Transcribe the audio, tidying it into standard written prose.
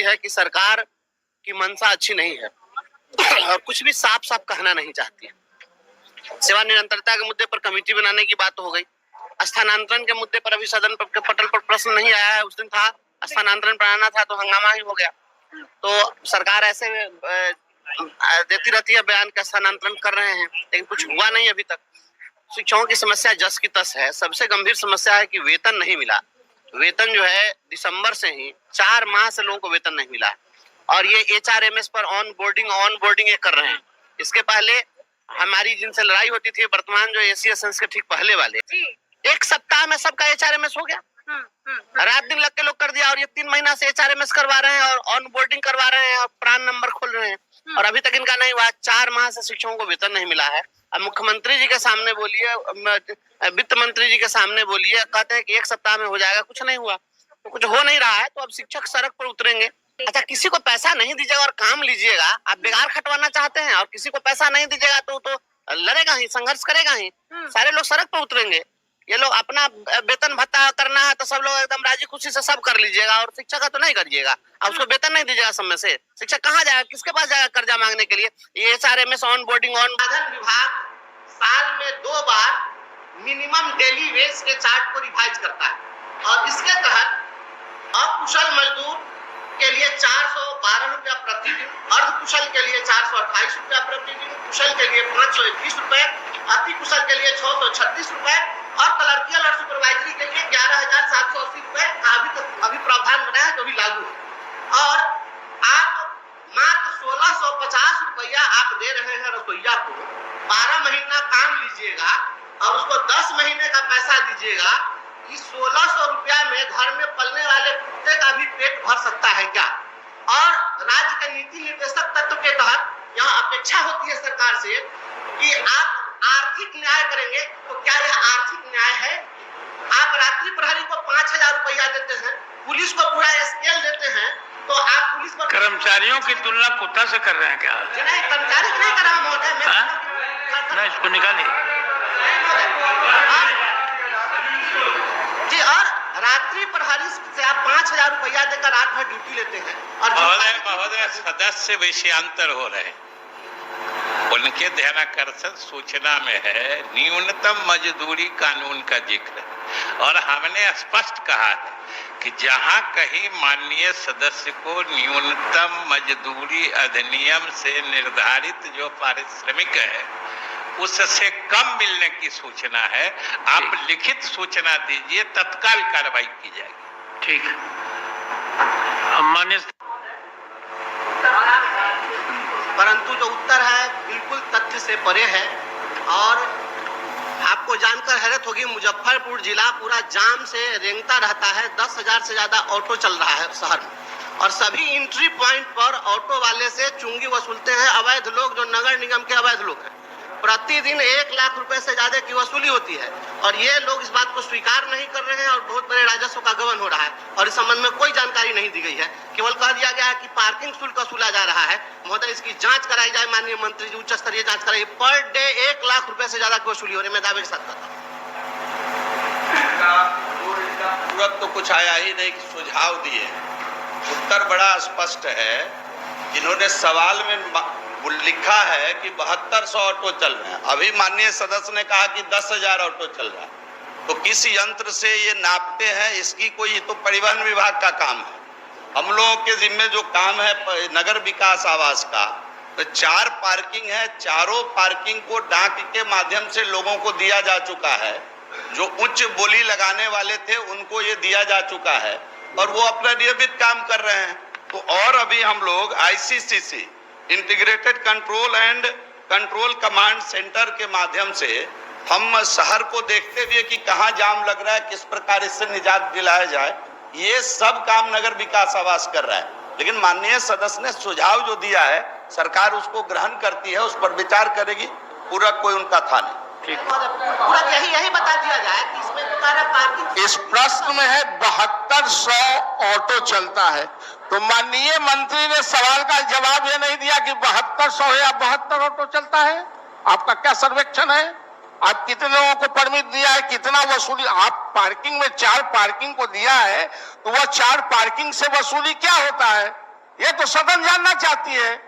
है कि सरकार की मंशा अच्छी नहीं है और कुछ भी साफ साफ कहना नहीं चाहती है। सेवा निरंतरता के मुद्दे पर कमेटी बनाने की बात हो गई। स्थानांतरण के मुद्दे पर अभी सदन के पटल पर प्रश्न नहीं आया है। उस दिन था स्थानांतरण बनाना था तो हंगामा ही हो गया। तो सरकार ऐसे देती रहती है बयान का स्थानांतरण कर रहे हैं, लेकिन कुछ हुआ नहीं अभी तक। शिक्षकों की समस्या जस की तस है। सबसे गंभीर समस्या है कि वेतन नहीं मिला। वेतन जो है दिसंबर से ही 4 माह से लोगों को वेतन नहीं मिला और ये HRMS पर ऑन बोर्डिंग कर रहे हैं। इसके पहले हमारी जिनसे लड़ाई होती थी, वर्तमान जो ACS के ठीक पहले वाले, एक सप्ताह में सबका HRMS हो गया। रात दिन लग के लोग कर दिया और ये 3 महीना से HRMS करवा रहे हैं और ऑन बोर्डिंग करवा रहे हैं और प्राण नंबर खोल रहे हैं और अभी तक इनका नहीं हुआ। 4 माह से शिक्षकों को वेतन नहीं मिला है। अब मुख्यमंत्री जी के सामने बोलिए, वित्त मंत्री जी के सामने बोलिए, कहते हैं कि 1 सप्ताह में हो जाएगा। कुछ नहीं हुआ, तो कुछ हो नहीं रहा है। तो अब शिक्षक सड़क पर उतरेंगे। अच्छा, किसी को पैसा नहीं दीजिएगा और काम लीजिएगा। आप बेकार खटवाना चाहते हैं और किसी को पैसा नहीं दीजिएगा तो लड़ेगा ही, संघर्ष करेगा ही। सारे लोग सड़क पर उतरेंगे। ये लोग अपना वेतन भत्ता करना है तो सब लोग एकदम राजी खुशी से सब कर लीजिएगा और शिक्षक का तो नहीं करिएगा। अब उसको वेतन नहीं दीजिएगा समय से, शिक्षक कहाँ जाएगा, किसके पास जाएगा कर्जा मांगने के लिए। ये HRMS ऑन बोर्डिंग विभाग साल में 2 बार मिनिमम डेली वेज के चार्ट को रिवाइज करता है और इसके तहत अकुशल मजदूर के लिए 412 रुपया प्रतिदिन, अर्धकुशल के लिए 428 रुपया प्रतिदिन, कुशल के लिए 521 रुपए, अति कुशल के लिए 636 रुपए और क्लर्कियल और सुपरवाइजरी के लिए 11,780 रुपए अभी प्रावधान बनाया है, जो भी लागू है। और आप मात्र 1650 रुपया आप दे रहे हैं रसोईया को। 12 महीना काम लीजिएगा और उसको 10 महीने का पैसा दीजिएगा। इस 1600 रुपया में घर में पलने वाले कुत्ते का भी पेट भर सकता है क्या? और राज्य के नीति निर्देशक तत्व के तहत यहाँ अपेक्षा होती है सरकार से कि आप आर्थिक न्याय करेंगे, तो क्या यह आर्थिक न्याय है? आप रात्रि प्रहरी को 5000 रुपया देते हैं, पुलिस को पूरा स्केल देते हैं, तो आप पुलिस पर कर्मचारियों की तुलना कुत्ता से कर रहे हैं क्या? नहीं, कर्मचारी नहीं कर रहा महोदय, मैं इसको निकालिए जी। और रात्रि प्रहरी से आप 5000 रुपया देकर रात भर ड्यूटी लेते हैं और महोदय सदस्य विषयांतर हो रहे हैं। उनके ध्यानाकर्षण सूचना में है न्यूनतम मजदूरी कानून का जिक्र और हमने स्पष्ट कहा है कि जहां कहीं माननीय सदस्य को न्यूनतम मजदूरी अधिनियम से निर्धारित जो पारिश्रमिक है उससे कम मिलने की सूचना है, आप लिखित सूचना दीजिए, तत्काल कार्रवाई की जाएगी। ठीक है। मान्य परंतु जो उत्तर है बिल्कुल तथ्य से परे है और आपको जानकर हैरत होगी, मुजफ्फरपुर जिला पूरा जाम से रेंगता रहता है। 10,000 से ज्यादा ऑटो चल रहा है शहर में और सभी एंट्री पॉइंट पर ऑटो वाले से चुंगी वसूलते हैं अवैध लोग, जो नगर निगम के अवैध लोग हैं। प्रतिदिन 1 लाख रुपए से ज्यादा की वसूली होती है और ये लोग इस बात को स्वीकार नहीं कर रहे हैं और बहुत बड़े राजस्व का गबन हो रहा है और इस संबंध में कोई जानकारी नहीं दी गई है। केवल कह दिया गया है कि पार्किंग शुल्क वसूला जा रहा है। महोदय, इसकी जांच कराई जाए, माननीय मंत्री जी उच्च स्तरीय जांच कराइए। पर डे 1 लाख रुपए से ज्यादा की वसूली हो रही है, मैं दावे के साथ कहता हूँ। तुरंत तो कुछ आया ही नहीं कि सुझाव दिए। उत्तर बड़ा स्पष्ट है। इन्होंने सवाल में लिखा है कि 7200 ऑटो चल रहे हैं। अभी माननीय सदस्य ने कहा कि 10,000 ऑटो चल रहा है, तो किस यंत्र से ये नापते हैं इसकी कोई, तो परिवहन विभाग का काम है। हम लोगों के जिम्मे जो काम है नगर विकास आवास का, तो 4 पार्किंग है, चारों पार्किंग को डाक के माध्यम से लोगों को दिया जा चुका है। जो उच्च बोली लगाने वाले थे उनको ये दिया जा चुका है और वो अपना नियमित काम कर रहे हैं। तो और अभी हम लोग ICCC integrated control and control command centre के माध्यम से हम शहर को देखते हुए कि कहाँ जाम लग रहा है, किस प्रकार इससे निजात दिलाया जाए, ये सब काम नगर विकास आवास कर रहा है। लेकिन माननीय सदस्य ने सुझाव जो दिया है सरकार उसको ग्रहण करती है, उस पर विचार करेगी। पूरा कोई उनका था नहीं। पूरा यही बता दिया जाए कि इसमें तो पार्किंग इस प्रश्न में है 7200 ऑटो चलता है, तो माननीय मंत्री ने सवाल का जवाब ये नहीं दिया कि 7200 या 72 ऑटो चलता है। आपका क्या सर्वेक्षण है? आप कितने लोगों को परमिट दिया है, कितना वसूली? आप पार्किंग में 4 पार्किंग को दिया है, तो वह 4 पार्किंग से वसूली क्या होता है? ये तो सदन जानना चाहती है